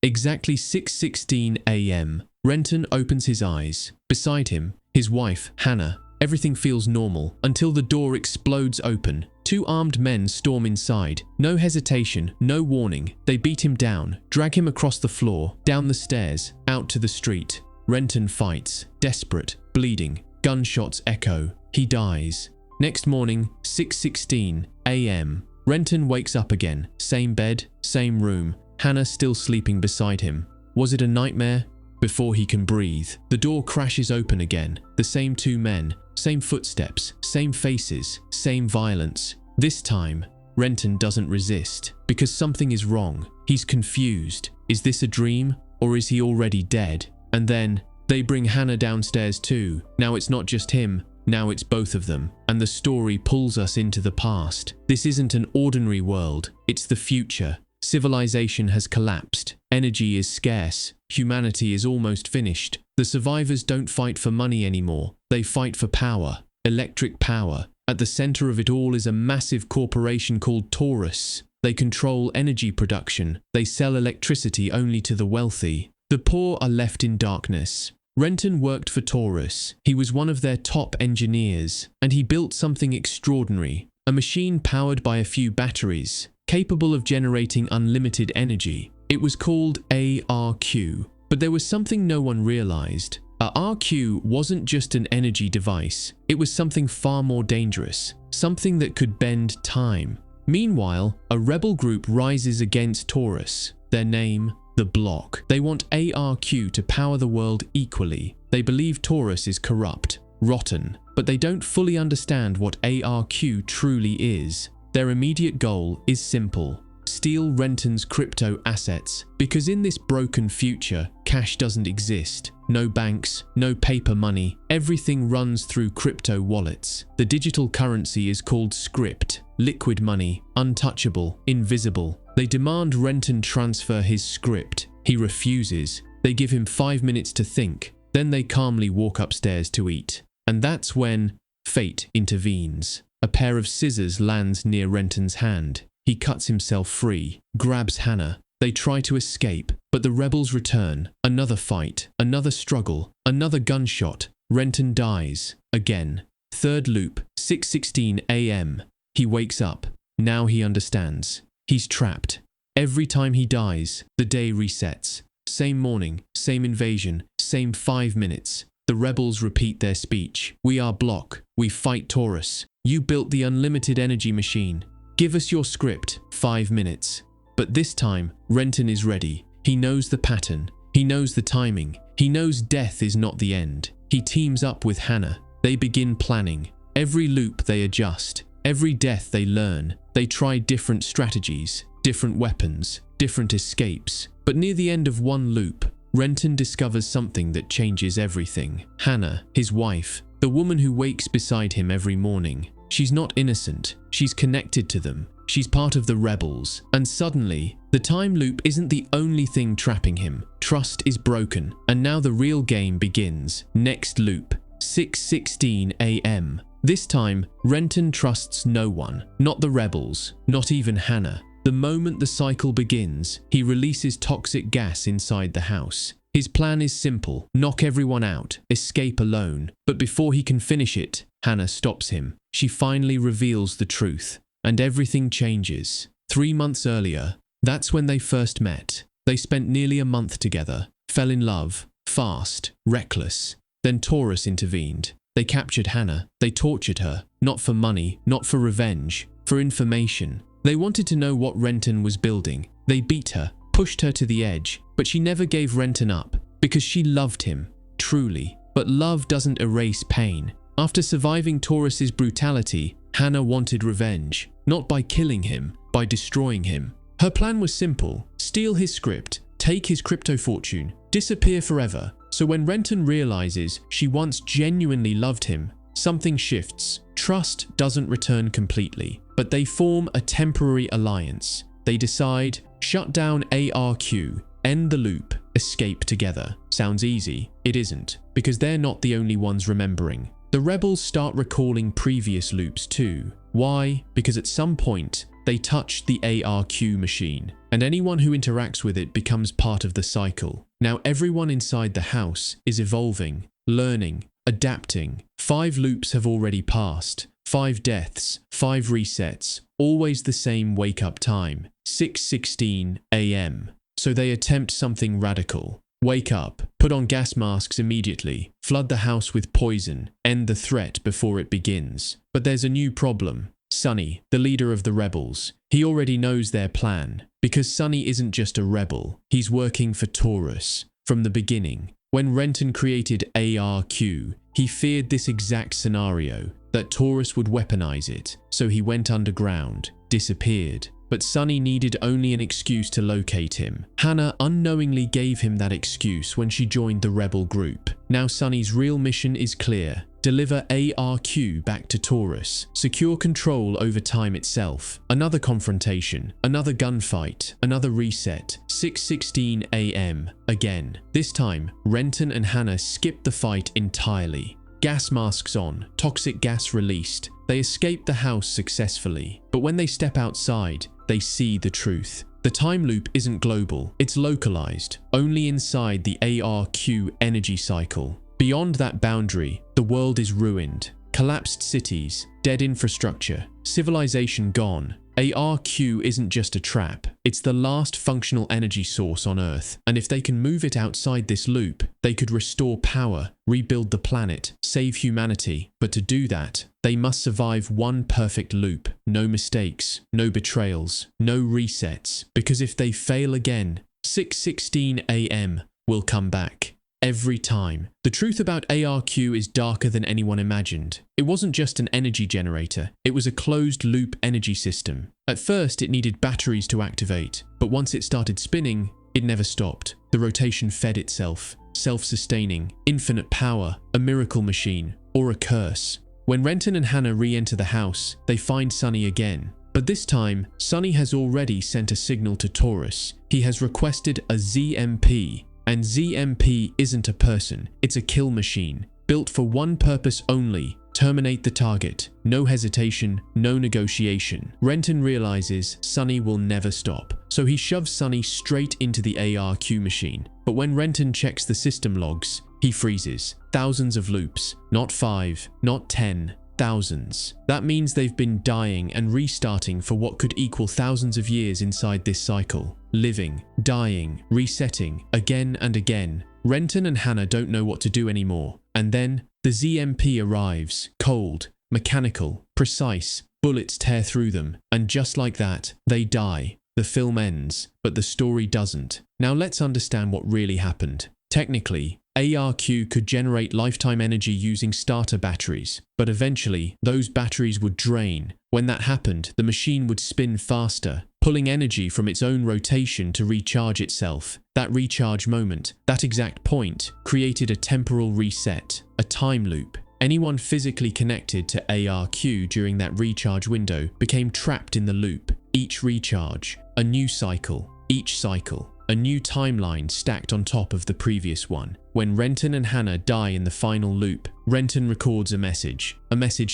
Exactly 6:16 a.m. Renton opens his eyes. Beside him, his wife, Hannah. Everything feels normal until the door explodes open. Two armed men storm inside. No hesitation, no warning. They beat him down, drag him across the floor, down the stairs, out to the street. Renton fights, desperate, bleeding. Gunshots echo. He dies. Next morning, 6:16 a.m. Renton wakes up again. Same bed, same room. Hannah still sleeping beside him. Was it a nightmare? Before he can breathe, the door crashes open again. The same two men, same footsteps, same faces, same violence. This time, Renton doesn't resist, because something is wrong. He's confused. Is this a dream, or is he already dead? And then, they bring Hannah downstairs too. Now it's not just him, now it's both of them. And the story pulls us into the past. This isn't an ordinary world, it's the future. Civilization has collapsed. Energy is scarce. Humanity is almost finished. The survivors don't fight for money anymore. They fight for power. Electric power. At the center of it all is a massive corporation called Taurus. They control energy production. They sell electricity only to the wealthy. The poor are left in darkness. Renton worked for Taurus. He was one of their top engineers, and he built something extraordinary. A machine powered by a few batteries, capable of generating unlimited energy. It was called ARQ, but there was something no one realized. A RQ wasn't just an energy device, it was something far more dangerous, something that could bend time. Meanwhile, a rebel group rises against Taurus. Their name, the Block. They want ARQ to power the world equally. They believe Taurus is corrupt, rotten, but they don't fully understand what ARQ truly is. Their immediate goal is simple: steal Renton's crypto assets, because in this broken future, cash doesn't exist. No banks, no paper money, everything runs through crypto wallets. The digital currency is called script, liquid money, untouchable, invisible. They demand Renton transfer his script. He refuses. They give him 5 minutes to think, then they calmly walk upstairs to eat. And that's when fate intervenes. A pair of scissors lands near Renton's hand. He cuts himself free, grabs Hannah. They try to escape, but the rebels return. Another fight, another struggle, another gunshot. Renton dies. Again. Third loop, 6:16 a.m. He wakes up. Now he understands. He's trapped. Every time he dies, the day resets. Same morning, same invasion, same 5 minutes. The rebels repeat their speech. We are Block. We fight Taurus. You built the unlimited energy machine. Give us your script. 5 minutes. But this time, Renton is ready. He knows the pattern. He knows the timing. He knows death is not the end. He teams up with Hannah. They begin planning. Every loop they adjust. Every death they learn. They try different strategies, different weapons, different escapes. But near the end of one loop, Renton discovers something that changes everything. Hannah, his wife, the woman who wakes beside him every morning. She's not innocent. She's connected to them. She's part of the rebels. And suddenly, the time loop isn't the only thing trapping him. Trust is broken. And now the real game begins. Next loop, 6:16 a.m. This time, Renton trusts no one. Not the rebels. Not even Hannah. The moment the cycle begins, he releases toxic gas inside the house. His plan is simple: knock everyone out, escape alone. But before he can finish it, Hannah stops him. She finally reveals the truth, and everything changes. 3 months earlier, that's when they first met. They spent nearly a month together, fell in love, fast, reckless. Then Taurus intervened. They captured Hannah. They tortured her, not for money, not for revenge, for information. They wanted to know what Renton was building. They beat her, pushed her to the edge, but she never gave Renton up, because she loved him, truly. But love doesn't erase pain. After surviving Taurus's brutality, Hannah wanted revenge, not by killing him, by destroying him. Her plan was simple: steal his script, take his crypto fortune, disappear forever. So when Renton realizes she once genuinely loved him, something shifts. Trust doesn't return completely, but they form a temporary alliance. They decide, shut down ARQ, end the loop, escape together. Sounds easy. It isn't, because they're not the only ones remembering. The rebels start recalling previous loops too. Why? Because at some point, they touch the ARQ machine, and anyone who interacts with it becomes part of the cycle. Now everyone inside the house is evolving, learning, adapting. 5 loops have already passed. 5 deaths, 5 resets, always the same wake-up time, 6:16 a.m. So they attempt something radical. Wake up, put on gas masks immediately, flood the house with poison, end the threat before it begins. But there's a new problem. Sonny, the leader of the rebels, he already knows their plan, because Sonny isn't just a rebel, he's working for Taurus. From the beginning, when Renton created ARQ, he feared this exact scenario, that Taurus would weaponize it, so he went underground, disappeared. But Sonny needed only an excuse to locate him. Hannah unknowingly gave him that excuse when she joined the rebel group. Now Sonny's real mission is clear. Deliver ARQ back to Taurus. Secure control over time itself. Another confrontation. Another gunfight. Another reset. 6:16 a.m. Again. This time, Renton and Hannah skipped the fight entirely. Gas masks on, toxic gas released. They escape the house successfully. But when they step outside, they see the truth. The time loop isn't global, it's localized, only inside the ARQ energy cycle. Beyond that boundary, the world is ruined. Collapsed cities, dead infrastructure, civilization gone. ARQ isn't just a trap, it's the last functional energy source on Earth, and if they can move it outside this loop, they could restore power, rebuild the planet, save humanity. But to do that, they must survive one perfect loop. No mistakes, no betrayals, no resets, because if they fail again, 6:16 a.m. will come back. Every time. The truth about ARQ is darker than anyone imagined. It wasn't just an energy generator, it was a closed-loop energy system. At first, it needed batteries to activate, but once it started spinning, it never stopped. The rotation fed itself, self-sustaining, infinite power, a miracle machine, or a curse. When Renton and Hannah re-enter the house, they find Sonny again. But this time, Sonny has already sent a signal to Taurus. He has requested a ZMP. And ZMP isn't a person, it's a kill machine, built for one purpose only: terminate the target. No hesitation, no negotiation. Renton realizes Sonny will never stop, so he shoves Sonny straight into the ARQ machine. But when Renton checks the system logs, he freezes. Thousands of loops, not 5, not 10, thousands. That means they've been dying and restarting for what could equal thousands of years inside this cycle. Living, dying, resetting, again and again. Renton and Hannah don't know what to do anymore. And then, the ZMP arrives. Cold, mechanical, precise. Bullets tear through them. And just like that, they die. The film ends, but the story doesn't. Now let's understand what really happened. Technically, ARQ could generate lifetime energy using starter batteries, but eventually, those batteries would drain. When that happened, the machine would spin faster, pulling energy from its own rotation to recharge itself. That recharge moment, that exact point, created a temporal reset, a time loop. Anyone physically connected to ARQ during that recharge window became trapped in the loop. Each recharge, a new cycle. Each cycle, a new timeline stacked on top of the previous one. When Renton and Hannah die in the final loop, Renton records a message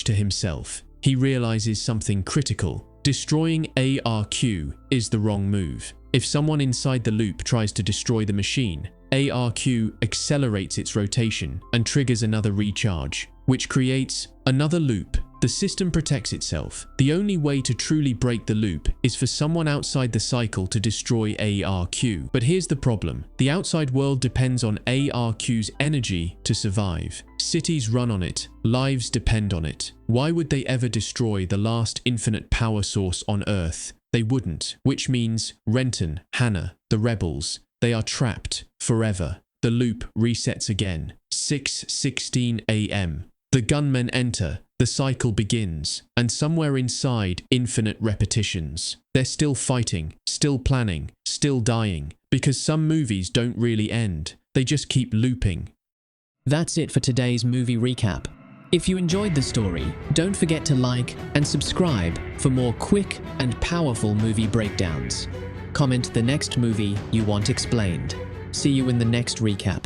to himself. He realizes something critical. Destroying ARQ is the wrong move. If someone inside the loop tries to destroy the machine, ARQ accelerates its rotation and triggers another recharge, which creates another loop. The system protects itself. The only way to truly break the loop is for someone outside the cycle to destroy ARQ. But here's the problem. The outside world depends on ARQ's energy to survive. Cities run on it. Lives depend on it. Why would they ever destroy the last infinite power source on Earth? They wouldn't. Which means Renton, Hannah, the rebels, they are trapped forever. The loop resets again. 6:16 a.m. The gunmen enter. The cycle begins, and somewhere inside, infinite repetitions. They're still fighting, still planning, still dying, because some movies don't really end. They just keep looping. That's it for today's movie recap. If you enjoyed the story, don't forget to like and subscribe for more quick and powerful movie breakdowns. Comment the next movie you want explained. See you in the next recap.